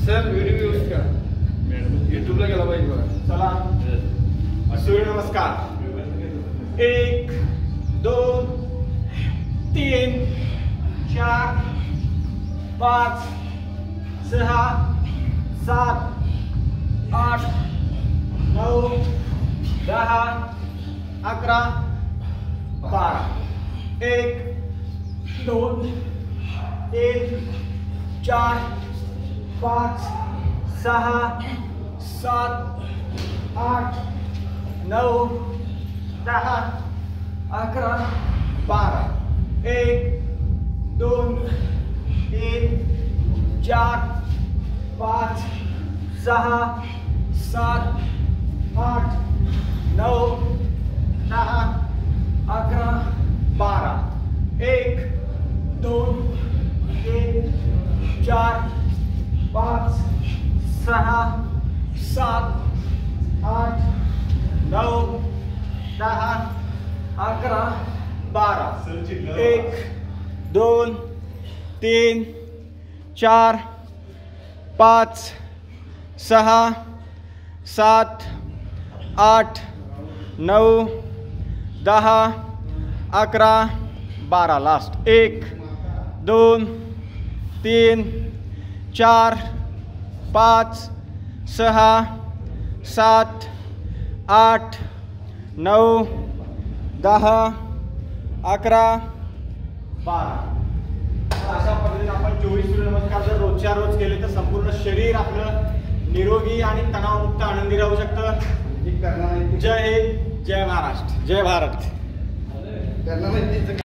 Sir video use करा madam यूट्यूबला गेला पाहिजे बघा. चला सूर्यनमस्कार. 1 2 3 4 5 6 7 8 9 10 11 12. 1 2 3 4 5 6 7 8 9 10 11 12. 1 2 3 4 5 6 7 8 9 10 11 12. 1 2 3 4 5 6 7 8 9 10 11 12. 1 2 3 4 5 6 7 8 9 10 11 12. लास्ट. 1 2 3 4 5 6 7 8 9 10 11 12. अशा पद्धतीने आपण 24 सूर्यनमस्कार जर रोजच्या रोज केले तर संपूर्ण शरीर आपलं निरोगी आणि तणावमुक्त आनंदी राहू शकतं. जय हिंद, जय महाराष्ट्र, जय भारत.